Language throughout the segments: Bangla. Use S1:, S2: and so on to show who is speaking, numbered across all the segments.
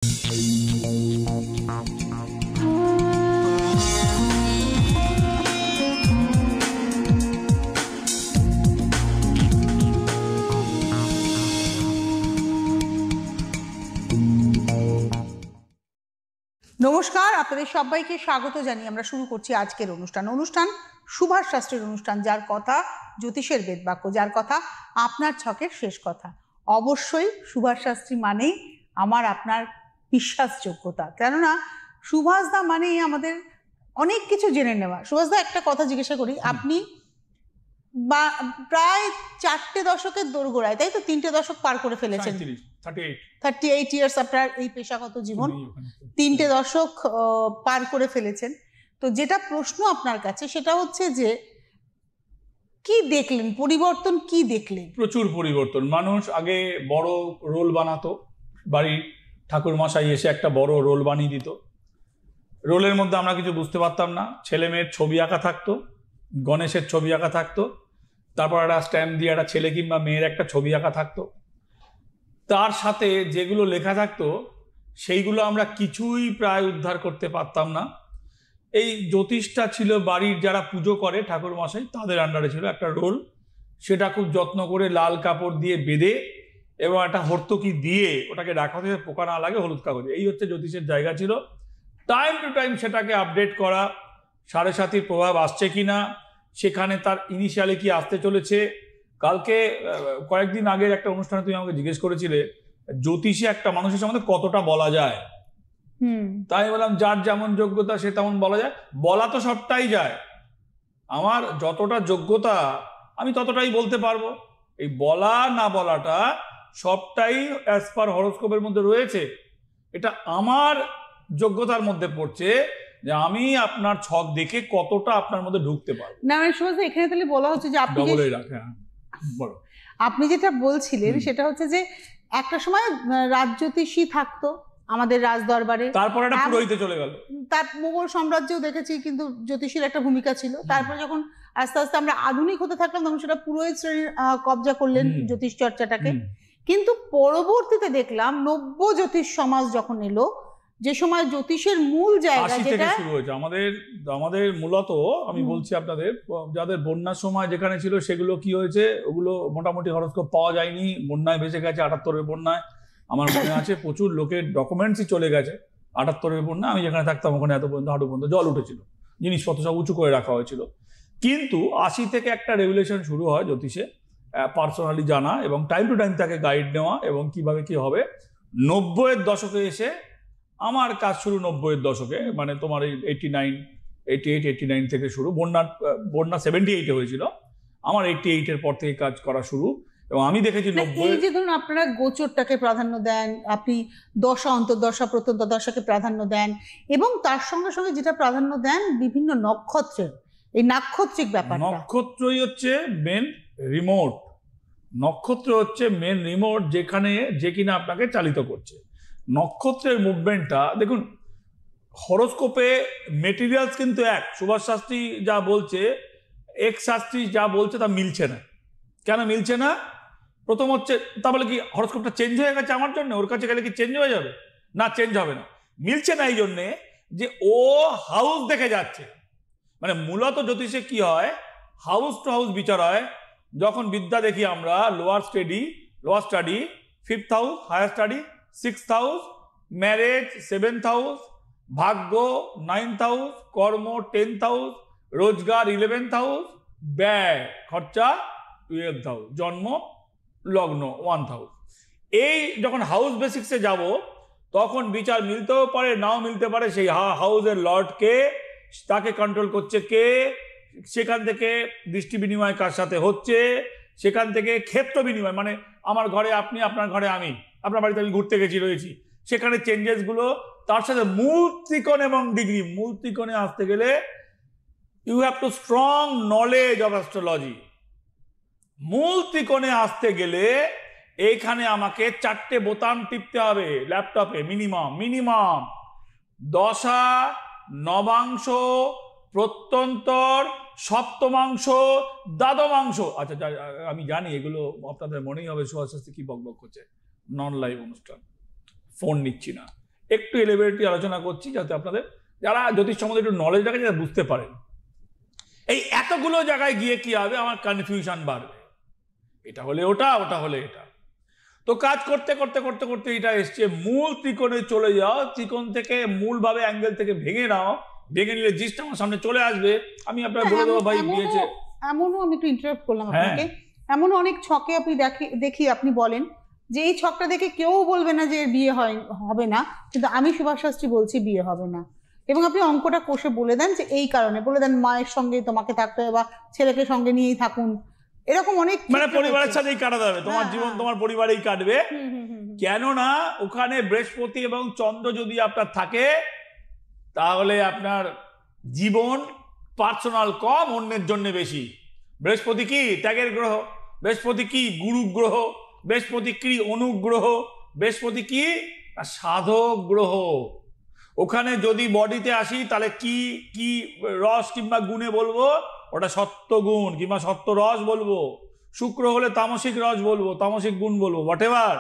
S1: নমস্কার, আপনাদের সবাইকে স্বাগত জানিয়ে আমরা শুরু করছি আজকের অনুষ্ঠান সুভাষ শাস্ত্রীর অনুষ্ঠান, যার কথা জ্যোতিষের বেদবাক্য, যার কথা আপনার ছকের শেষ কথা। অবশ্যই সুভাষ শাস্ত্রী মানেই আমার আপনার বিশ্বাসযোগ্যতা, কেননা সুভাষদা মানেই আমাদের অনেক কিছু জেনে নেওয়া। সুভাষদা, একটা কথা জিজ্ঞাসা করি, আপনি বা প্রায় 4টে দশকের দোরগোড়ায়, তাই তো? 3টে দশক পার করে ফেলেছেন, 38 ইয়ার্স আপনার এই পেশাগত জীবন, 3টে দশক পার করে ফেলেছেন। তো যেটা প্রশ্ন আপনার কাছে সেটা হচ্ছে যে কি দেখলেন, পরিবর্তন কি দেখলেন?
S2: প্রচুর পরিবর্তন। মানুষ আগে বড় রোল বানাতো, বাড়ির ঠাকুর মশাই এসে একটা বড় রোল বানিয়ে দিত। রোলের মধ্যে আমরা কিছু বুঝতে পারতাম না। ছেলে মেয়ের ছবি আঁকা থাকতো, গণেশের ছবি আঁকা থাকতো, তারপর একটা স্ট্যাম্প দিয়ে একটা ছেলে কিংবা মেয়ের একটা ছবি আঁকা থাকতো। তার সাথে যেগুলো লেখা থাকতো সেইগুলো আমরা কিছুই প্রায় উদ্ধার করতে পারতাম না। এই জ্যোতিষটা ছিল বাড়ির যারা পুজো করে ঠাকুর মশাই, তাদের আন্ডারে ছিল একটা রোল। সেটা খুব যত্ন করে লাল কাপড় দিয়ে বেঁধে এবং একটা হর্তকি দিয়ে ওটাকে রাখা হতে, পোকা না লাগে, হলুদ কাগজে। এই হচ্ছে জ্যোতিষের জায়গা ছিল। টাইম টু টাইম সেটাকে আপডেট করা, সাড়ে সাতির প্রভাব আসছে কিনা, সেখানে তার ইনিশিয়ালি কি আসতে চলেছে। কালকে কয়েকদিন আগের একটা অনুষ্ঠানে তুমি আমাকে জিজ্ঞেস করেছিলে জ্যোতিষে একটা মানুষের সম্বন্ধে কতটা বলা যায়। তাই বললাম যার যেমন যোগ্যতা সে তেমন বলা যায়। বলা তো সবটাই যায়, আমার যতটা যোগ্যতা আমি ততটাই বলতে পারবো। এই বলা না বলাটা সবটাই অ্যাজ পার হরোস্কোপের মধ্যে রয়েছে। এটা আমার যোগ্যতার মধ্যে পড়ছে যে আমি আপনার ছক দেখে কতটা আপনার মধ্যে ঢুকতে পারবো।
S1: না, আমি শুনছি এখানে তাহলে বলা হচ্ছে যে আপনি যেটা বলছিলেন সেটা হচ্ছে যে একটা সময় রাজজ্যোতিষী থাকতো আমাদের রাজ দরবারে,
S2: তারপর একটা পুরোহিতে চলে গেল।
S1: তার মুঘল সাম্রাজ্যেও দেখেছি কিন্তু জ্যোতিষীর একটা ভূমিকা ছিল। তারপরে যখন আস্তে আস্তে আমরা আধুনিক হতে থাকলাম তখন সেটা পুরোহিত শ্রেণীর কবজা করলেন জ্যোতিষ চর্চাটাকে। কিন্তু পরবর্তীতে দেখলাম নব্য জ্যোতিষ সমাজ যখন এলো, যে সময় জ্যোতিষের মূল জায়গা যেটা
S2: শুরু হয়েছে আমাদের মূলত আমি বলছি আপনাদের, যাদের বন্যার সময় যেখানে ছিল সেগুলো কি হয়েছে, ওগুলো মোটামুটি হরস্কোপ পাওয়া যায়নি। বন্যায় ভেসে গেছে, 78-এর বন্যায় আমার মনে আছে প্রচুর লোকের ডকুমেন্টসই চলে গেছে। 78-এর বন্যা, আমি যেখানে থাকতাম ওখানে এত পর্যন্ত হাঁটু পর্যন্ত জল উঠেছিল, জিনিসপত্র সব উঁচু করে রাখা হয়েছিল। কিন্তু 80 থেকে একটা রেগুলেশন শুরু হয় জ্যোতিষে, পার্সোনালি জানা এবং টাইম টু টাইম তাকে গাইড নেওয়া এবং কিভাবে কি হবে। 90-এর দশকে এসে আমার কাজ শুরু, 90-এর দশকে, মানে তোমার এই 89, 88, 89 থেকে শুরু। বন্যা 78-এ হয়েছিল, আমার 88-এর পর থেকে কাজ করা শুরু। এবং আমি দেখেছি 90,
S1: এই যে ধরুন আপনারা গোচরটাকে প্রাধান্য দেন, আপনি দশা অন্তর্দশা প্রত্যন্ত দশাকে প্রাধান্য দেন, এবং তার সঙ্গে সঙ্গে যেটা প্রাধান্য দেন বিভিন্ন নক্ষত্রের, এই নাক্ষত্রিক ব্যাপার।
S2: নক্ষত্রই হচ্ছে মেন রিমোট, নক্ষত্র হচ্ছে মেন রিমোট যেখানে যে কিনা আপনাকে চালিত করছে। নক্ষত্রের মুভমেন্টটা দেখুন, হরোস্কোপে মেটেরিয়ালস কিন্তু এক। সুভাষ শাস্ত্রী যা বলছে, এক্স শাস্ত্রী যা বলছে তা মিলছে না। কেন মিলছে না? প্রথম হচ্ছে, তা বলে কি হরোস্কোপটা চেঞ্জ হয়ে গেছে আমার জন্য? ওর কাছে গেলে কি চেঞ্জ হয়ে যাবে? না, চেঞ্জ হবে না। মিলছে না এই জন্যে যে ও হাউস দেখে যাচ্ছে। মানে মূলত জ্যোতিষে কি হয়, হাউস টু হাউস বিচার হয়। যখন বিদ্যা দেখি আমরা, lower study 5th house, higher study 6th house, marriage 7th house, ভাগ্য 9th হাউস, কর্ম 10th হাউস, রোজগার 11th হাউস, ব্যয় খরচা 12th হাউস, জন্ম লগ্ন 1th হাউস। এই যখন হাউস বেসিক্সে যাব তখন বিচার মিলতেও পারে, নাও মিলতে পারে। সেই হাউসের লর্ডকে, তাকে কন্ট্রোল করছে কে, সেখান থেকে দৃষ্টি বিনিময় কার সাথে হচ্ছে, সেখান থেকে ক্ষেত্র বিনিময়, মানে আমার ঘরে আপনি, আপনার ঘরে আমি, আপনার বাড়িতে আমি ঘুরতে গেছি রয়েছি, সেখানে চেঞ্জেসগুলো। তার সাথে মূল ত্রিকোণ এবং ডিগ্রি। মূল ত্রিকোণে আসতে গেলে you have to strong knowledge of astrology. মূল ত্রিকোণে আসতে গেলে এইখানে আমাকে 4টে বোতাম টিপতে হবে ল্যাপটপে, মিনিমাম দশা, নবাংশ, প্রত্যন্তর, সপ্তমাংশ, দ্বাদমাংশ। আচ্ছা, আমি জানি এগুলো আপনাদের মনেই হবে সুভাষ শাস্ত্রী কি বকবক করছে। নন লাইভ অনুষ্ঠান, ফোন নিচ্ছি না। একটু এলিভেটলি আলোচনা করছি, যাতে আপনাদের যারা জ্যোতিষ সম্বন্ধে একটু নলেজ রাখে যারা বুঝতে পারেন। এই এতগুলো জায়গায় গিয়ে কি হবে, আমার কনফিউশন বাড়বে, এটা হলে ওটা, ওটা হলে এটা। তো কাজ করতে করতে করতে করতে এটা এসছে মূল ত্রিকোণে চলে যাও, ত্রিকোণ থেকে মূলভাবে অ্যাঙ্গেল থেকে ভেঙে নাও, ভেঙে নিলে জিনিসটা আমার সামনে চলে আসবে। আমি আপনার বলে দেবো ভাই দিয়েছে।
S1: এমনও আমি একটু ইন্টারাপ্ট করলাম
S2: হ্যাঁ।
S1: আপনাকে, এমনও অনেক ছকে আপনি দেখি আপনি বলেন যে এই ছকটা দেখে কেউ বলবে না যে এর বিয়ে হবে না, কিন্তু আমি সুভাষ শাস্ত্রী বলছি বিয়ে হবে না, এবং আপনি অঙ্কটা কষে বলে দেন যে এই কারণে, বলে দেন মায়ের সঙ্গে তোমাকে থাকতে হবে বা ছেলেকে সঙ্গে নিয়েই থাকুন, এরকম অনেক
S2: মানে পরিবারের সাথেই কাটাতে হবে, তোমার জীবন তোমার পরিবারেই কাটবে। কেননা ওখানে বৃহস্পতি এবং চন্দ্র যদি আপনার থাকে, তাহলে আপনার জীবন পার্সোনাল কম, অন্যের জন্য বেশি। বৃহস্পতি কি ত্যাগের গ্রহ, বৃহস্পতি কি গুরু গ্রহ, বৃহস্পতি কি অনুগ্রহ, বৃহস্পতি কি সাধক গ্রহ। ওখানে যদি বডিতে আসি তাহলে কি কি রস কিংবা গুণে বলবো, ওটা সত্য গুণ কিংবা সত্য রস বলবো। শুক্র হলে তামসিক রস বলবো, তামসিক গুণ বলবো, হোয়াটএভার।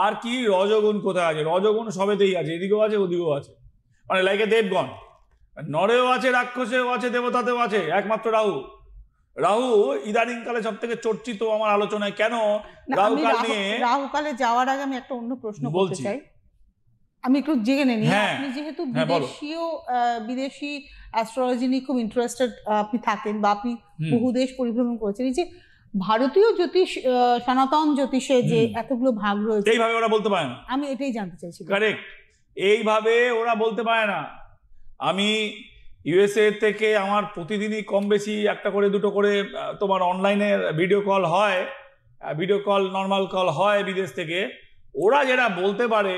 S2: আর কি রজগুণ কোথায় আছে, রজগুণ সবেতেই আছে, এদিকেও আছে ওদিকেও আছে, মানে লাইকে দেবগণ, নরেও আছে, রাক্ষসেও আছে, দেবতাতেও আছে, একমাত্র রাহু। রাহু ইদানিং কালে সব থেকে চর্চিত আমার আলোচনায়। কেন রাহু কাল নিয়ে?
S1: রাহু কালে যাওয়ার আগে আমি একটা অন্য প্রশ্ন করতে চাই, আমি একটু জেনে নিই। আপনি যেহেতু বিদেশি অ্যাস্ট্রোলজি নিয়ে খুব ইন্টারেস্টেড আপনি থাকেন, বা আপনি বহু দেশ পরিভ্রমণ করেছেন, এই যে ভারতীয় জ্যোতিষ, সনাতন জ্যোতিষে যে এতগুলো ভাগ রয়েছে,
S2: এইভাবে ওরা বলতে পারে না।
S1: আমি এটাই জানতে চাইছি।
S2: কারেক্ট, এইভাবে ওরা বলতে পারে না। আমি ইউএসএ থেকে আমার প্রতিদিনই কম বেশি একটা করে দুটো করে তোমার অনলাইনে ভিডিও কল হয়, ভিডিও কল নর্মাল কল হয় বিদেশ থেকে। ওরা যেটা বলতে পারে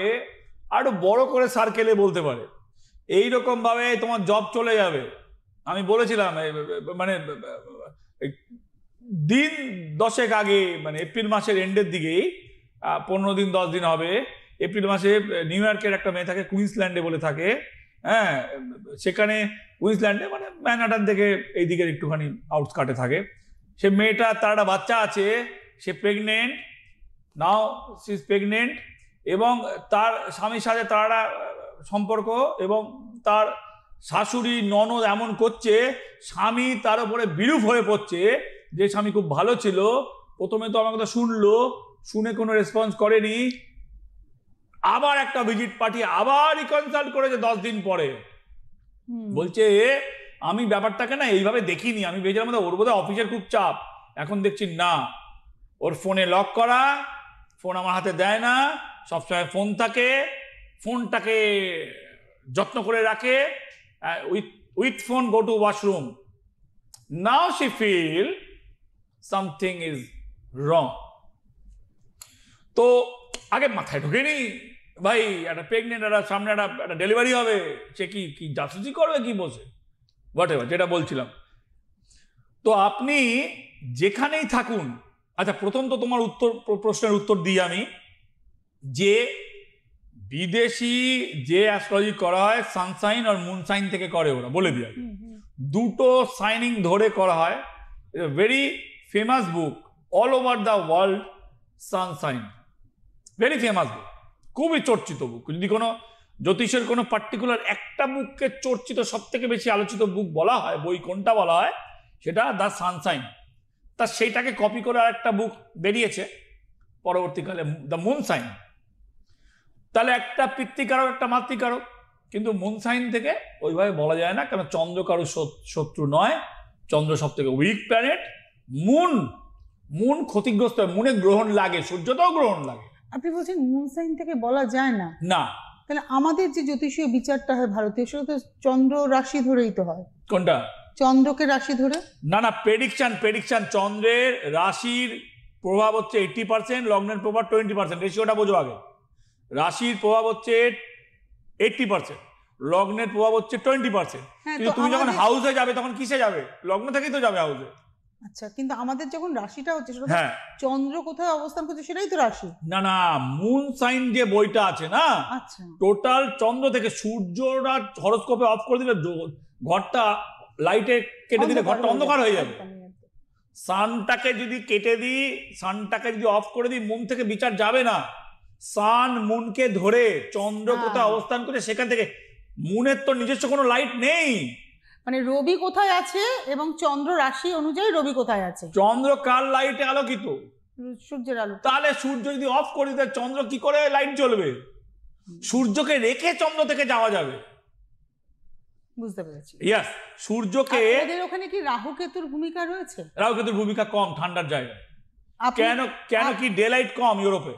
S2: আরো বড় করে সার্কেলে বলতে পারে, এইরকম ভাবে তোমার জব চলে যাবে। আমি বলেছিলাম মানে দিন 10 আগে, মানে এপ্রিল মাসের এন্ডের দিকেই, 15 দিন 10 দিন হবে, এপ্রিল মাসে নিউ ইয়র্কের একটা মেয়ে থাকে, কুইন্সল্যান্ডে বলে থাকে, হ্যাঁ, সেখানে কুইন্সল্যান্ডে মানে ম্যানহাটন থেকে এই দিকের একটুখানি আউটস্কার্টে থাকে। সে মেয়েটা, তার একটা বাচ্চা আছে, সে pregnant, now she is pregnant, এবং তার স্বামীর সাথে তার সম্পর্ক, এবং তার শাশুড়ি ননদ এমন করছে, স্বামী তার উপরে বিরূপ হয়ে পড়ছে। যে স্বামী খুব ভালো ছিল, প্রথমে তো আমার কথা শুনলো, শুনে কোনো রেসপন্স করেনি, আবার একটা ভিজিট পাঠিয়ে আবার রিকনসাল্ট করেছে 10 দিন পরে। বলছে আমি ব্যাপারটাকে না এইভাবে দেখিনি, আমি ভেবেছিলাম ওর বোধহয় অফিসের খুব চাপ, এখন দেখছি না, ওর ফোনে লক করা, ফোন আমার হাতে দেয় না, সবসময় ফোন থাকে, ফোনটাকে যত্ন করে রাখে, with phone go to washroom. Now she feel something is wrong. তো আগে মাথায় ঢোকেনি ভাই, একটা প্রেগনেন্ট, একটা সামনে একটা ডেলিভারি হবে, সে কি কি জাসুসি করবে কি বসে, হোয়াটএভার, যেটা বলছিলাম। তো আপনি যেখানেই থাকুন, আচ্ছা প্রথম তো তোমার প্রশ্নের উত্তর দিই আমি, যে বিদেশি যে অ্যাস্ট্রোলজি করা হয় সানসাইন আর মুন সাইন থেকে করে, ওরা বলে দিয়ে দুটো সাইনিং ধরে করা হয়। Very famous book all over the world, sunshine, very famous বুক, খুবই চর্চিত বুক। যদি কোনো জ্যোতিষের কোনো পার্টিকুলার একটা বুককে চর্চিত, সব থেকে বেশি আলোচিত বুক বলা হয়, বই কোনটা বলা হয়, সেটা দ্য সানসাইন। তা সেইটাকে কপি করে আর একটা বুক বেরিয়েছে পরবর্তীকালে, দ্য মুন সাইন। তাহলে একটা পিতৃকারক একটা মাতৃকারক, কিন্তু মুন সাইন থেকে ওইভাবে বলা যায় না, কারণ চন্দ্র কারো শত্রু নয়, চন্দ্র সব থেকে উইক প্ল্যানেট। মুন ক্ষতিগ্রস্ত হয়, মুনে গ্রহণ লাগে, সূর্যতেও গ্রহণ লাগে।
S1: আপনি বলছেন মুন সাইন থেকে বলা যায় না?
S2: না।
S1: তাহলে আমাদের যে জ্যোতিষীয় বিচারটা হয় ভারতীয়, সেটা তো চন্দ্র রাশি ধরেই তো হয়।
S2: কোনটা?
S1: চন্দ্রকে রাশি ধরে।
S2: না না, প্রেডিকশন চন্দ্রের রাশির প্রভাব হচ্ছে 80%, লগ্নের প্রভাব 20%, রেশিওটা বোঝো আগে। রাশির প্রভাব হচ্ছে 80%, লগ্নের প্রভাব হচ্ছে 20%। কিন্তু তুমি যখন হাউসে যাবে তখন কিসে যাবে? লগ্ন থেকেই তো যাবে হাউসে।
S1: আচ্ছা, কিন্তু আমাদের যখন রাশিটা হচ্ছে সেটা চন্দ্র কোথায় অবস্থান করছে সেটাই তো রাশি।
S2: না না, মুন সাইন যে বইটা আছে না,
S1: আচ্ছা,
S2: টোটাল চন্দ্র থেকে, সূর্যটা হরোস্কোপে অফ করে দিলে ঘরটা লাইটে কেটে দিলে ঘরটা অন্ধকার হয়ে যাবে। সানটাকে যদি কেটে দিই, সানটাকে যদি অফ করে দিই, মুন থেকে বিচার যাবে না। সান মুনকে ধরে চন্দ্র কোথায় অবস্থান করে সেখান থেকে, মুনের তো নিজস্ব কোনো লাইট নেই,
S1: মানে রবি কোথায় আছে এবং চন্দ্র রাশি অনুযায়ী রবি কোথায় আছে,
S2: চন্দ্র কার লাইটে আলোকিত,
S1: সূর্যের আলো।
S2: তাহলে সূর্য যদি অফ করে দেয় চন্দ্র কি করে লাইট জ্বলবে? সূর্যকে রেখে চন্দ্র থেকে যাওয়া যাবে।
S1: বুঝতে পেরেছি।
S2: ইয়াস, সূর্যকে,
S1: এদের ওখানে কি রাহু কেতুর ভূমিকা রয়েছে?
S2: রাহু কেতুর ভূমিকা কম ঠান্ডার জায়গায়। কেন কেন কি ডে লাইট কম ইউরোপে?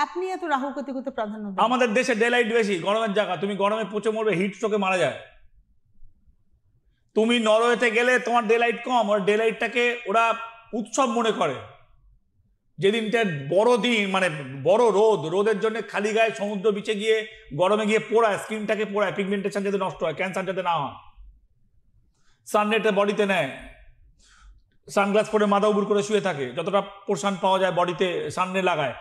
S1: আপনি এত রাহু কেতুকে প্রাধান্য দেন।
S2: আমাদের দেশে ডে লাইট বেশি, গরমের জায়গা, তুমি গরমে পচে মরবে, হিট স্ট্রোকে মারা যায়। তুমি নরওয়েতে গেলে তোমার ডে লাইট কম, ওর ডে লাইটটাকে ওরা উৎসব মনে করে। যেদিনটা বড় দিন, মানে বড় রোদের জন্য খালি গায়ে সমুদ্র বিচে গিয়ে গরমে গিয়ে পোড়ায়, স্কিনটাকে পোড়ায়, পিগমেন্টেশন যাতে নষ্ট হয়, ক্যান্সার যাতে না হয়, সানলাইটে বডিতে নেয়, সানগ্লাস পরে মাথা উবুর করে শুয়ে থাকে, যতটা পোর্শন পাওয়া যায় বডিতে সামনে লাগায়,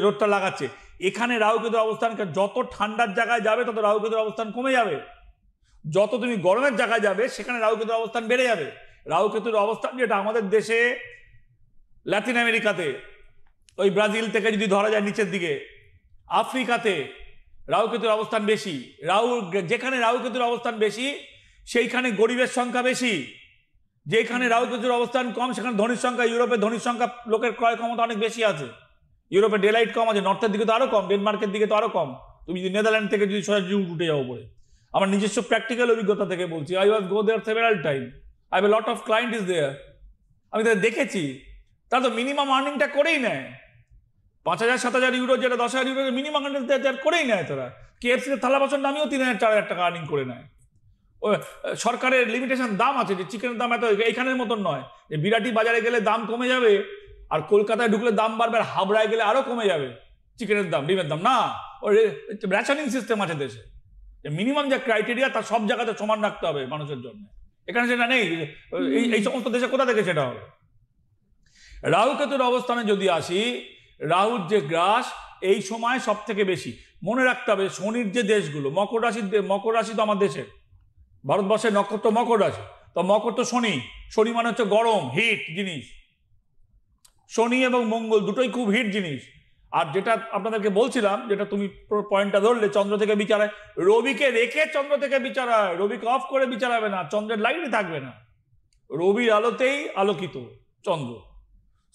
S2: রোদটা লাগাচ্ছে। এখানে রাহু কেতুর অবস্থান, যত ঠান্ডার জায়গায় যাবে তত রাহু কেতুর অবস্থান কমে যাবে, যত তুমি গরমের জায়গায় যাবে সেখানে রাহু কেতুর অবস্থান বেড়ে যাবে। রাহু কেতুর অবস্থান যেটা আমাদের দেশে, ল্যাটিন আমেরিকাতে, ওই ব্রাজিল থেকে যদি ধরা যায় নিচের দিকে, আফ্রিকাতে রাহু কেতুর অবস্থান বেশি। যেখানে রাহু কেতুর অবস্থান বেশি সেইখানে গরিবের সংখ্যা বেশি, যেখানে রাহু কেতুর অবস্থান কম সেখানে ধনীর সংখ্যা, ইউরোপে ধনীর সংখ্যা, লোকের ক্রয় ক্ষমতা অনেক বেশি আছে। ইউরোপে ডে লাইট কম আছে, নর্থের দিকে তো আরো কম, ডেনমার্কের দিকে তো আরো কম। তুমি যদি নেদারল্যান্ড থেকে যদি সোজা উঠে যাও উপরে, আমার নিজস্ব প্র্যাকটিক্যাল অভিজ্ঞতা থেকে বলছি, I was go there several time, I have a lot of client is there, আমি তাদের দেখেছি। তারা তো মিনিমাম আর্নিংটা করেই নেয়, 5,000-7,000 ইউরো, যেটা 10,000 ইউরো মিনিমাম করেই নেয়। তারা কেএফসিতে থালা বাসন দামিও 3,000-4,000 টাকা আর্নিং করে নেয়। সরকারের লিমিটেশন দাম আছে, যে চিকেনের দাম এত, এখানের মতন নয় যে বিরাটি বাজারে গেলে দাম কমে যাবে আর কলকাতায় ঢুকলে দাম বাড়বে, আর হাবড়ায় গেলে আরো কমে যাবে চিকেনের দাম, ডিমের দাম। না, ওই রেশনিং সিস্টেম আছে দেশে, মিনিমাম যে ক্রাইটেরিয়া তার সব জায়গাতে সমান রাখতে হবে মানুষের জন্য। এখানে সেটা নেই, এই সমস্ত দেশে কোথা থেকে সেটা হবে? রাহু কেতুর অবস্থানে যদি আসি, রাহুর যে গ্রাস এই সময় সব থেকে বেশি। মনে রাখতে হবে শনির যে দেশগুলো, মকর রাশি তো আমার দেশে, ভারতবর্ষের নক্ষত্র মকর রাশি, তো মকর তো শনি, শনি মানে হচ্ছে গরম, হিট জিনিস। শনি এবং মঙ্গল দুটোই খুব হিট জিনিস। আর যেটা আপনাদেরকে বলছিলাম, যেটা তুমি পয়েন্টটা ধরলে, চন্দ্র থেকে বিচারায়, রবিকে রেখে চন্দ্র থেকে বিচারায়, রবিকে অফ করে বিচারাবে না, চন্দ্রের লাইটই থাকবে না, রবির আলোতেই আলোকিত চন্দ্র,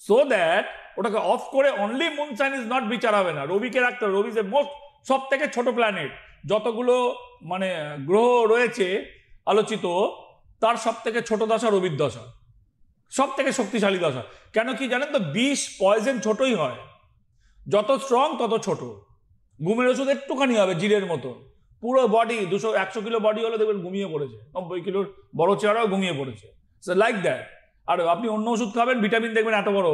S2: সো দ্যাট ওটাকে অফ করে only moon shine is not বিচারাবে না, রবিকে রাখতে হবে। রবি ইজ এ মোস্ট, সব থেকে ছোট প্ল্যানেট, যতগুলো মানে গ্রহ রয়েছে আলোচিত তার সব থেকে ছোট দশা রবির দশা, সব থেকে শক্তিশালী দশা। কেন কি জানেন তো, বিষ পয়জন ছোটই হয়, যত স্ট্রং তত ছোট। ঘুমের ওষুধ একটুখানি হবে জিরের মতো, পুরো বডি 200-100 কিলো বডি হলে দেখবেন ঘুমিয়ে পড়েছে, 90 কিলোর বড় চেহারাও ঘুমিয়ে পড়েছে, লাইক দ্যাট। আর আপনি অন্য ওষুধ খাবেন, ভিটামিন দেখবেন এত বড়,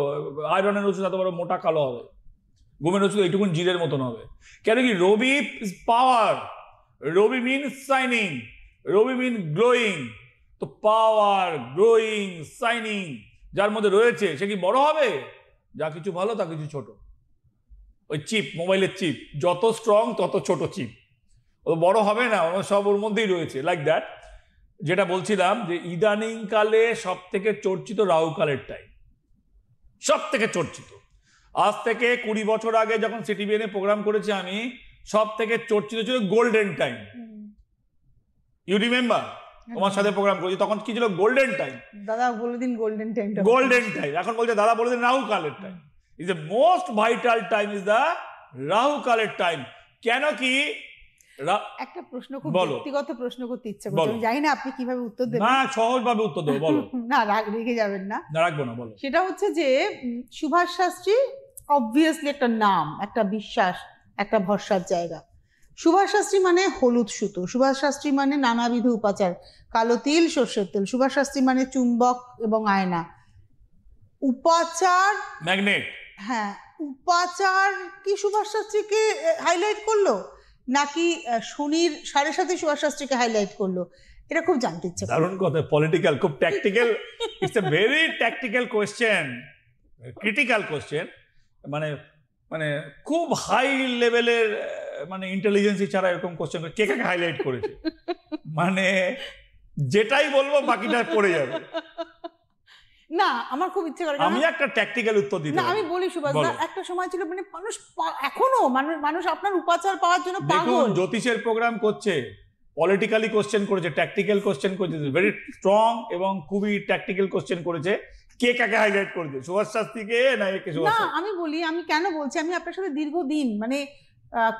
S2: আয়রনের ওষুধ এত বড় মোটা কালো হবে, ঘুমের ওষুধ এইটুকুন জিরের মতন হবে। কেন কি, রবি পাওয়ার, রবি মিন শাইনিং, রবি মিন গ্লোয়িং, তো পাওয়ার, গ্লোয়িং, শাইনিং যার মধ্যে রয়েছে সে কি বড় হবে? যা কিছু ভালো তা কিছু ছোট। ওই চিপ, মোবাইলের চিপ, যত স্ট্রং তত ছোট চিপ, ও বড় হবে না, সব ওর মধ্যেই রয়েছে, লাইক দ্যাট। যেটা বলছিলাম যে ইদানিং কালে সব থেকে চর্চিত রাহু কালের টাইম, সব থেকে চর্চিত। আজ থেকে 20 বছর আগে যখন সিটিভিএনে প্রোগ্রাম করেছি আমি, সব থেকে চর্চিত ছিল গোল্ডেন টাইম। You remember? তোমার সাথে প্রোগ্রাম করেছি তখন কি ছিল? Golden time.
S1: দাদা বলে দিন গোল্ডেন টাইম।
S2: গোল্ডেন টাইম, এখন বলছে দাদা বলে দিন রাহু কালের time. Is the most vital time, is the Rahu Kaler time. কেন কি,
S1: একটা প্রশ্ন, খুব ব্যক্তিগত প্রশ্ন করতে ইচ্ছে করছে, আমি জানি না আপনি কিভাবে উত্তর দেবেন।
S2: না, সহজভাবে উত্তর দেবো, বলো।
S1: না, রেখে যাবেন না।
S2: না, রাখবো না, বলো।
S1: সেটা হচ্ছে যে সুভাষ শাস্ত্রী অবভিয়াসলি একটা নাম, একটা বিশ্বাস, একটা ভরসার জায়গা। সুভাষ শাস্ত্রী মানে হলুদ সুতো, সুভাষ শাস্ত্রী মানে নানাবিধ উপাচার, কালো তিল, সর্ষের তেল, সুভাষ শাস্ত্রী মানে চুম্বক এবং আয়না, উপাচার,
S2: ম্যাগনেট।
S1: হ্যাঁ, উপাচার কি সুভাষ শাস্ত্রীকে হাইলাইট করলো, নাকি শনির 7.5 সুভাষ শাস্ত্রীকে হাইলাইট করলো? এটা খুব জানতে ইচ্ছে।
S2: দারুণ কথা, পলিটিক্যাল, খুব tactical, it's a very tactical question, critical question, মানে মানে খুব হাই লেভেলের মানে ইন্টেলিজেন্সি ছাড়া এরকম কোয়েশ্চেন কে কাকে হাইলাইট করেছে, মানে যেটাই বলবো বাকিটা পড়ে যাবে।
S1: না আমার খুব ইচ্ছে করে,
S2: আমি একটা ট্যাকটিক্যাল উত্তর দিতে
S1: না আমি বলি সুভাষ দা, একটা সময় ছিল মানে মানুষ এখনো মানুষ আপনার উপাচার পাওয়ার জন্য পাগল।
S2: জ্যোতিষের প্রোগ্রাম করছে, পলিটিক্যালি কোশ্চেন করেছে, ট্যাকটিক্যাল কোশ্চেন করেছে, ভেরি স্ট্রং এবং খুবই ট্যাকটিক্যাল কোশ্চেন করেছে। কে কাকে হাইলাইট করেছে, সুভাষ শাস্ত্রীকে না একে?
S1: না আমি বলি, আমি কেন বলছি, আমি আপনার সাথে দীর্ঘদিন মানে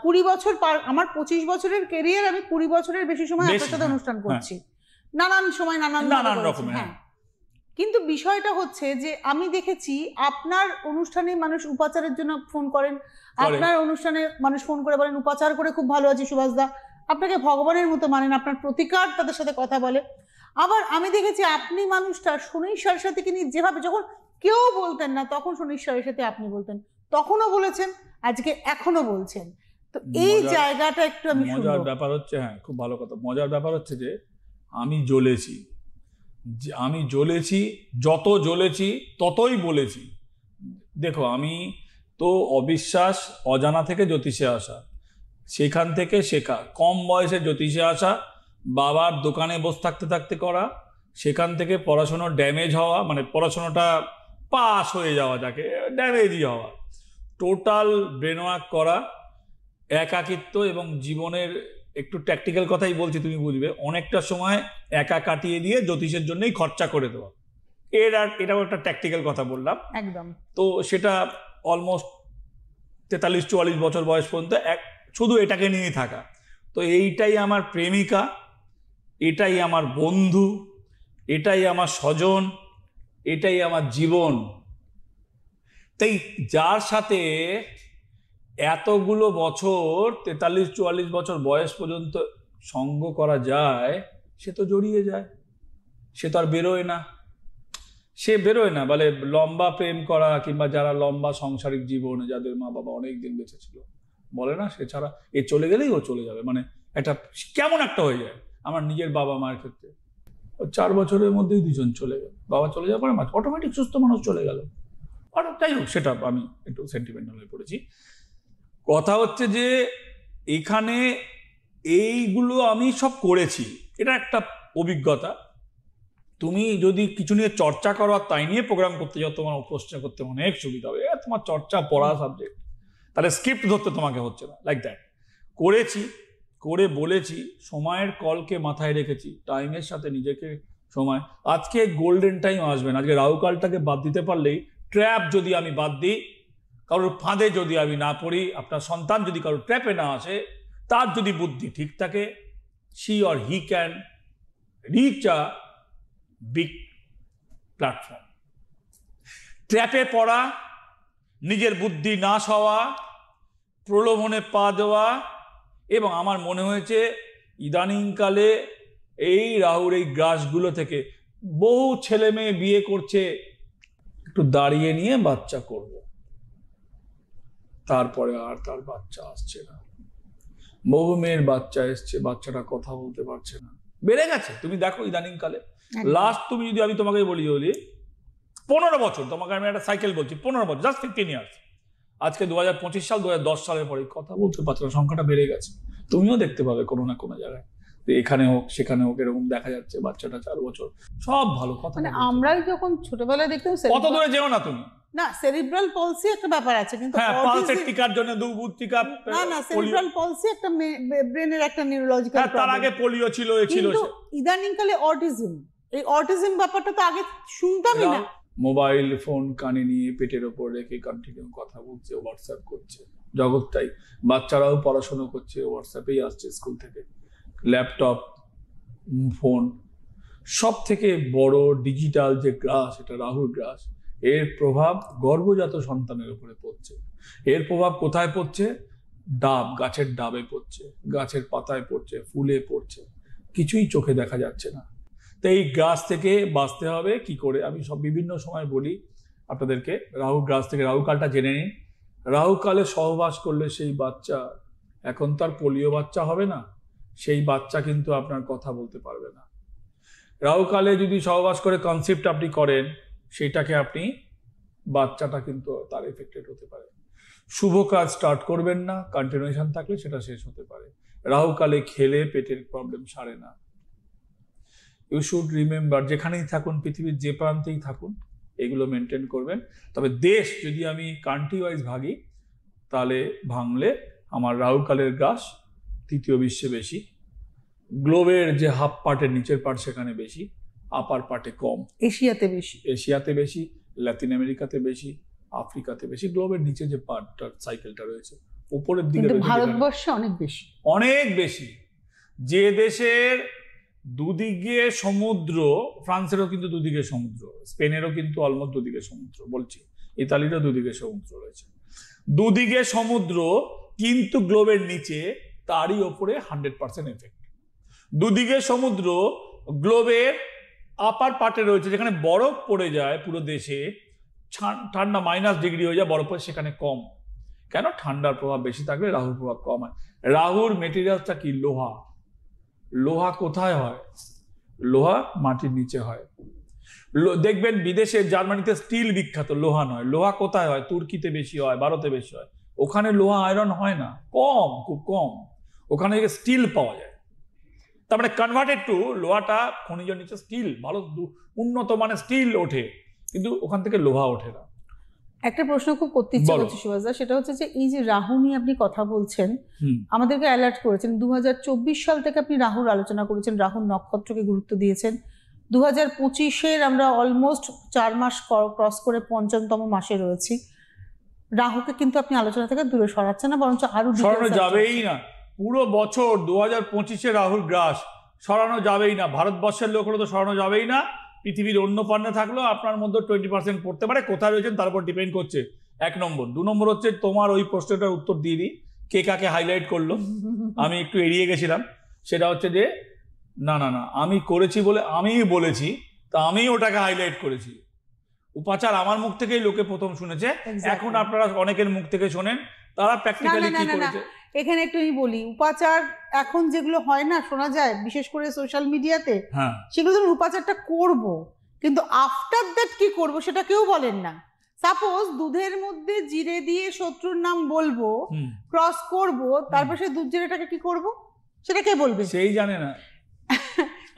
S1: 20 বছর আমার 25 বছরের কেরিয়ার, আমি 20 বছরের বেশি সময় আপনার সাথে অনুষ্ঠান করছি, নানান সময় নানান রকমের। হ্যাঁ, কিন্তু বিষয়টা হচ্ছে যে আমি দেখেছি আপনার অনুষ্ঠানে মানুষ উপাচারের জন্য ফোন করেন, আপনার অনুষ্ঠানে মানুষ ফোন করে বলেন উপাচার করে খুব ভালো আছি সুভাষ দা, আপনাকে ভগবানের মতো মানেন, আপনার প্রতিকার তাদের সাথে কথা বলে। আবার আমি দেখেছি আপনি মানুষটা শনির সরস্বতীকে নিয়ে যেভাবে, যখন কেউ বলতেন না তখন শনির সাথে আপনি বলতেন, তখনও বলেছেন, আজকে এখনো বলছেন। তো এই জায়গাটা একটু আমি
S2: মজার ব্যাপার হচ্ছে, হ্যাঁ খুব ভালো কথা, মজার ব্যাপার হচ্ছে যে আমি জ্বলেছি, যত জ্বলেছি ততই বলেছি। দেখো আমি তো অবিশ্বাস, অজানা থেকে জ্যোতিষে আসা, সেখান থেকে শেখা, কম বয়সে জ্যোতিষে আসা, বাবার দোকানে বসে থাকতে থাকতে করা, সেখান থেকে পড়াশোনার ড্যামেজ হওয়া, মানে পড়াশোনাটা পাস হয়ে যাওয়া, যাকে ড্যামেজই হওয়া, টোটাল ব্রেনওয়ার্ক করা, একাকিত্ব এবং জীবনের একটু ট্যাকটিক্যাল কথাই বলছি, তুমি বুঝবে, অনেকটা সময় একা কাটিয়ে দিয়ে জ্যোতিষের জন্যই খরচা করে দেওয়া, এটাও একটা ট্যাকটিক্যাল কথা বললাম একদম। তো সেটা অলমোস্ট 43-44 বছর বয়স পর্যন্ত শুধু এটাকে নিয়েই থাকা। তো এইটাই আমার প্রেমিকা, এটাই আমার বন্ধু, এটাই আমার স্বজন, এটাই আমার জীবন। তাই যার সাথে এতগুলো বছর 43-44 বছর বয়স পর্যন্ত সঙ্গ করা যায়, সে তো জড়িয়ে যায়, সে তো আর বেরোয় না। বলে লম্বা প্রেম করা কিংবা যারা লম্বা সাংসারিক জীবনে, যাদের মা বাবা অনেক দিন বেঁচে ছিল, বলে না সে ছাড়া এ চলে গেলেই ও চলে যাবে, মানে একটা কেমন একটা হয়ে যায়। আমার নিজের বাবা মায়ের ক্ষেত্রে 4 বছরের মধ্যেই দুজন চলে গেল, বাবা চলে যাওয়ার পরে অটোমেটিক সুস্থ মানুষ চলে গেল। যাই হোক, সেটা আমি একটু সেন্টিমেন্টাল হয়ে পড়েছি। কথা হচ্ছে যে এখানে এইগুলো আমি সব করেছি, এটা একটা অভিজ্ঞতা। তুমি যদি কিছু নিয়ে চর্চা করো আর তাই নিয়ে প্রোগ্রাম করতে যাও, তোমার প্রশ্ন করতে অনেক সুবিধা হবে। তোমার চর্চা পড়া সাবজেক্ট, তাহলে স্ক্রিপ্ট ধরতে তোমাকে হচ্ছে না, লাইক দ্যাট। করে বলেছি, সময়ের কলকে মাথায় রেখেছি, টাইমের সাথে নিজেকে সময়। আজকে গোল্ডেন টাইম আসবে না, আজকে রাহুকালটাকে বাদ দিতে পারলেই, ট্র্যাপ যদি আমি বাদ দিই, কারোর ফাঁদে যদি আমি না পড়ি, আপনার সন্তান যদি কারোর ট্র্যাপে না আসে, তার যদি বুদ্ধি ঠিক থাকে, she or he can reach a big platform. ট্র্যাপে পড়া, নিজের বুদ্ধি নাশ হওয়া, প্রলোভনে পা দেওয়া, এবং আমার মনে হয়েছে ইদানিংকালে এই রাহুর এই গ্রাসগুলো থেকে বহু ছেলে মেয়ে বিয়ে করছে, একটু দাঁড়িয়ে নিয়ে বাচ্চা করব, তারপরে আর তার বাচ্চা আসছে না। বহু মেয়ের বাচ্চা এসছে, বাচ্চাটা কথা বলতে পারছে না, বেড়ে গেছে। তুমি দেখো ইদানিংকালে লাস্ট, তুমি যদি আমি তোমাকে বলি 15 বছর, তোমাকে আমি একটা সাইকেল বলছি, 15 বছর, জাস্ট 15 ইয়ার্স, আজকে 2025 সাল, 2010 সালের পরে কথা বলতে পারছে না, সংখ্যাটা বেড়ে গেছে। তুমিও দেখতে পাবে কোনো না কোনো জায়গায়, এখানে হোক সেখানে হোক, এরকম দেখা যাচ্ছে বাচ্চাটা 4 বছর, সব ভালো কথা।
S1: মানে আমরাই যখন ছোটবেলায় দেখতাম,
S2: কত দূরে যেও না তুমি,
S1: না সেরিব্রাল পলসি একটা ব্যাপার আছে, কিন্তু
S2: হ্যাঁ পালসের টিকার জন্য টিকা,
S1: না সেরিব্রাল পলসি একটা ব্রেনের একটা নিউরোলজিক্যাল প্রবলেম,
S2: তার আগে পোলিও ছিল,
S1: কিন্তু ইদানিংকালে অটিজম, এই অটিজম ব্যাপারটা তো আগে শুনতামই না।
S2: মোবাইল ফোন কানে নিয়ে পেটের ওপর রেখে কন্টিনিউ কথা বলছে, হোয়াটসঅ্যাপ করছে, জগৎটাই। বাচ্চারাও পড়াশোনা করছে, হোয়াটসঅ্যাপেই আসছে স্কুল থেকে, ল্যাপটপ, ফোন। সব থেকে বড় ডিজিটাল যে গ্রাস, এটা রাহুর গ্রাস, এর প্রভাব গর্ভজাত সন্তানের উপরে পড়ছে। এর প্রভাব কোথায় পড়ছে? গাছের ডাবে পড়ছে, গাছের পাতায় পড়ছে, ফুলে পড়ছে, কিছুই চোখে দেখা যাচ্ছে না। তো এই গ্রাস থেকে বাঁচতে হবে কি করে, আমি সব বিভিন্ন সময় বলি আপনাদেরকে। রাহু গ্রাস থেকে, রাহুকালটা জেনে নিন। রাহুকালে সহবাস করলে সেই বাচ্চা, এখন তার পোলিও বাচ্চা হবে না, সেই বাচ্চা কিন্তু আপনার কথা বলতে পারবে না। রাহুকালে যদি সহবাস করে কনসেপ্ট আপনি করেন, সেটাকে আপনি, বাচ্চাটা কিন্তু তার এফেক্টেড হতে পারে। শুভ কাজ স্টার্ট করবেন না, কন্টিনিউশন থাকলে সেটা শেষ হতে পারে। রাহুকালে খেলে পেটের প্রবলেম সারে না। ইউ শুড রিমেম্বার, যেখানেই থাকুন, পৃথিবীর যে প্রান্তেই থাকুন, এগুলো মেনটেন করবেন। তবে দেশ যদি আমি কান্ট্রি ওয়াইজ ভাগি, তাহলে ভাঙলে আমার রাহুকালের গ্রাস তৃতীয় বিশ্বে বেশি, গ্লোবের যে হাফ পার্টের নিচের পার্ট সেখানে বেশি, আপার পার্টে কম।
S1: এশিয়াতে বেশি,
S2: এশিয়াতে বেশি, লাতিন আমেরিকাতে বেশি, আফ্রিকাতে বেশি। গ্লোবের নিচে যে পার্টটা সাইকেলটা রয়েছে উপরের দিকে
S1: ভারতবর্ষে অনেক বেশি,
S2: অনেক বেশি। যে দেশের দুদিকে সমুদ্র, ফ্রান্সেরও কিন্তু দুদিকে সমুদ্র, স্পেনেরও কিন্তু অলমোস্ট দুদিকে সমুদ্র, বলছি ইতালিরও দুদিকে সমুদ্র রয়েছে, দুদিকে সমুদ্র, কিন্তু গ্লোবের নিচে তারই ওপরে 100% এফেক্ট। দুদিকে সমুদ্র, গ্লোবের আপার পার্টে রয়েছে যেখানে বরফ পড়ে যায় পুরো দেশে, ঠান্ডা -ডিগ্রি হয়ে যায়, বরফ পড়ে সেখানে কম। কেন? ঠান্ডার প্রভাব বেশি থাকলে রাহুর প্রভাব কম হয়। রাহুর মেটেরিয়ালটা কি? লোহা। লোহা কোথায় হয়? লোহা মাটির নিচে হয়। দেখবেন বিদেশে জার্মানিতে স্টিল বিখ্যাত, লোহা নয়। লোহা কোথায় হয়? তুর্কিতে বেশি হয়, ভারতে বেশি হয়। ওখানে লোহা আয়রন হয় না, কম, খুব কম। ওখানে স্টিল পাওয়া যায়। তার মানে কনভার্টেড টু লোহাটা খনিজের নিচে স্টিল, ভালো উন্নত মানের স্টিল ওঠে, কিন্তু ওখান থেকে লোহা ওঠে না।
S1: একটা প্রশ্ন খুব করতে ইচ্ছে করছে সুভাষদা, সেটা হচ্ছে যে এই যে রাহু নিয়ে আপনি কথা বলছেন, আমাদেরকে অ্যালার্ট করেছেন। 2024 সাল থেকে আপনি রাহুর আলোচনা করেছেন, রাহুর নক্ষত্রকে গুরুত্ব দিয়েছেন। 2025-এর আমরা অলমোস্ট 4 মাস ক্রস করে ৫ম মাসে রয়েছি। রাহুকে কিন্তু আপনি আলোচনা থেকে দূরে সরাচ্ছেন না, বরঞ্চ আরো
S2: সরানো যাবেই না। পুরো বছর 2025-এ রাহুর গ্রাস সরানো যাবেই না। ভারতবর্ষের লোক হলে তো সরানো যাবেই না, পৃথিবীর অন্য প্রান্তে থাকলেও আপনার মধ্যে 20% পড়তে পারে। কোথায় রয়েছেন তার উপর ডিপেন্ড করছে, 1 নম্বর। 2 নম্বর হচ্ছে তোমার ওই প্রশ্নটার উত্তর দিয়ে দিই, কে কাকে হাইলাইট করলো, আমি একটু এড়িয়ে গেছিলাম। সেটা হচ্ছে যে না না না, আমি করেছি বলে আমিই বলেছি, তা আমি ওটাকে হাইলাইট করেছি। উপাচার আমার মুখ থেকেই লোকে প্রথম শুনেছে, এখন আপনারা অনেকের মুখ থেকে শোনেন, তারা প্র্যাকটিক্যালি কি করেছে।
S1: এখানে একটু আমি বলি, উপাচার এখন যেগুলো হয় না শোনা যায়, বিশেষ করে সোশ্যাল মিডিয়াতে, সেগুলো ধরুন উপাচারটা করব, কিন্তু আফটার দ্যাট কি করব সেটা কেউ বলেন না। সাপোজ দুধের মধ্যে জিরে দিয়ে শত্রুর নাম বলবো, ক্রস করব, তারপর সেই দুধ জিরেটাকে কি করব সেটা কে বলবে?
S2: সেই জানে না।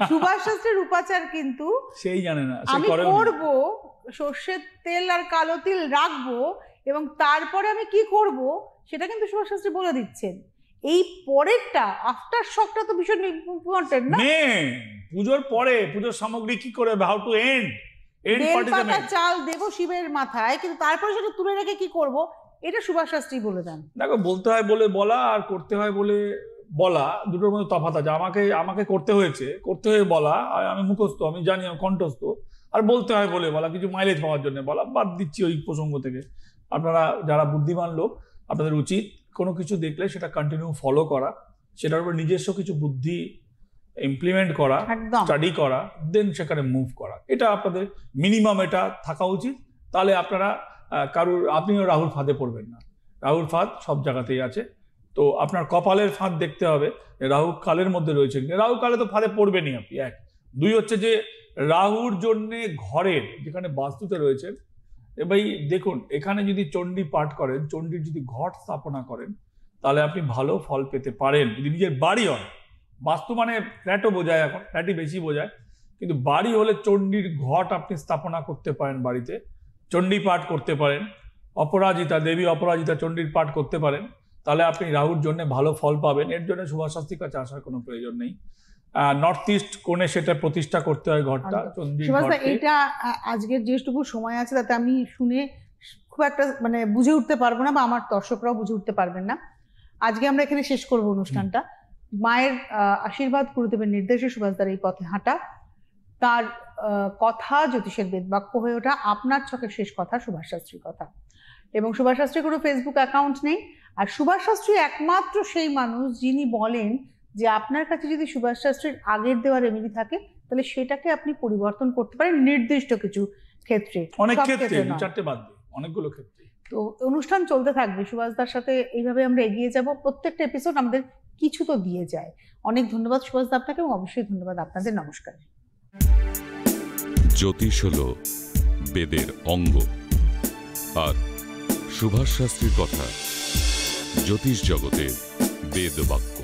S1: সুভাষ শাস্ত্রীর উপাচার কিন্তু
S2: সেই জানে না।
S1: আমি করব, সর্ষের তেল আর কালো তিল রাখবো, এবং তারপরে আমি কি করব সেটা কিন্তু সুভাষ শাস্ত্রী বলে দিচ্ছেন। এই পরেরটা, আফটার শকটা তো ভীষণ ইম্পর্টেন্ট না?
S2: পুজোর পরে পুজোর সামগ্রী কি করে, হাউ টু এন্ড
S1: পাতা চাল দেব শিবের মাথায়, কিন্তু তারপরে সেটা তুলে রেখে কি করব, এটা সুভাষ শাস্ত্রী বলে দেন।
S2: দেখো, বলতে হয় বলে বলা আর করতে হয় বলে বলা, দুটোর মধ্যে তফাৎ আছে। আমাকে করতে হয়ে বলা, আমি মুখস্থ, আমি জানি, আমি কণ্ঠস্থ। আর বলতে হয় বলে বলা, কিছু মাইলেজ পাওয়ার জন্য বলা। বাদ দিচ্ছি ওই প্রসঙ্গ থেকে। আপনারা যারা বুদ্ধিমান লোক, আপনাদের উচিত কোনো কিছু দেখলে সেটা কন্টিনিউ ফলো করা, সেটার উপর নিজস্ব কিছু বুদ্ধি ইমপ্লিমেন্ট করা, স্টাডি করা, দেন সেখানে মুভ করা। এটা আপনাদের মিনিমাম এটা থাকা উচিত। তাহলে আপনারা আপনিও রাহুর ফাঁদে পড়বেন না। রাহুর ফাঁদ সব জায়গাতেই আছে। তো আপনার কপালের ফাঁদ দেখতে হবে, রাহু কালের মধ্যে রয়েছে। রাহু কালে তো ফাঁদে পড়বেনই আপনি, 1। 2 হচ্ছে যে রাহুর জন্যে ঘরের যেখানে বাস্তুতে রয়েছে, ভাই দেখুন, এখানে যদি চণ্ডী পাঠ করেন, চণ্ডীর যদি ঘট স্থাপনা করেন, তাহলে আপনি ভালো ফল পেতে পারেন। যদি নিজের বাড়ি হয়, বাস্তু মানে ফ্ল্যাটও বোঝায়, এখন ফ্ল্যাটই বেশি বোঝায়, কিন্তু বাড়ি হলে চণ্ডীর ঘট আপনি স্থাপনা করতে পারেন বাড়িতে, চণ্ডী পাঠ করতে পারেন, অপরাজিতা দেবী অপরাজিতা চণ্ডীর পাঠ করতে পারেন, তাহলে আপনি রাহুর জন্য ভালো ফল পাবেন। এর জন্য সুভাষ শাস্ত্রীর কাছে আসার কোনো প্রয়োজন নেই। নর্থ ইস্ট কোণে সেটা প্রতিষ্ঠা করতে হয় ঘরটা, চণ্ডীর ঘরটা।
S1: এটা আজকের যেটুকু সময় আছে তাতে আমি শুনে খুব একটা মানে বুঝে উঠতে পারবো না, বা আমার দর্শকরাও বুঝে উঠতে পারবেন না। আজকে আমরা এখানে শেষ করব অনুষ্ঠানটা। মায়ের আশীর্বাদ, গুরুদেবের নির্দেশে সুভাষদার এই পথে হাঁটা, তার কথা জ্যোতিষের বেদ বাক্য হয়ে ওঠা, আপনার ছকের শেষ কথা সুভাষ শাস্ত্রীর কথা। এবং সুভাষ শাস্ত্রীর কোনো ফেসবুক অ্যাকাউন্ট নেই। আর সুভাষ শাস্ত্রী একমাত্র সেই মানুষ যিনি বলেন যে আপনার কাছে যদি সুভাষ শাস্ত্রীর আগের দেওয়া রেমেডি থাকে, তাহলে সেটাকে আপনি পরিবর্তন করতে পারেন নির্দিষ্ট কিছু ক্ষেত্রে,
S2: অনেক ক্ষেত্রে, 4টে বাদ দিয়ে অনেকগুলো ক্ষেত্রে।
S1: তো অনুষ্ঠান চলতে থাকবে সুভাষদার সাথে, এইভাবে আমরা এগিয়ে যাব। প্রত্যেকটা এপিসোড আমাদের কিছু তো দিয়ে যায়। অনেক ধন্যবাদ সুভাষদা আপনাকে, এবং অবশ্যই ধন্যবাদ আপনাদের। নমস্কার।
S3: জ্যোতিষ হলো বেদের অঙ্গ, আর সুভাষ শাস্ত্রীর কথা জ্যোতিষ জগতে বেদ বাক্য।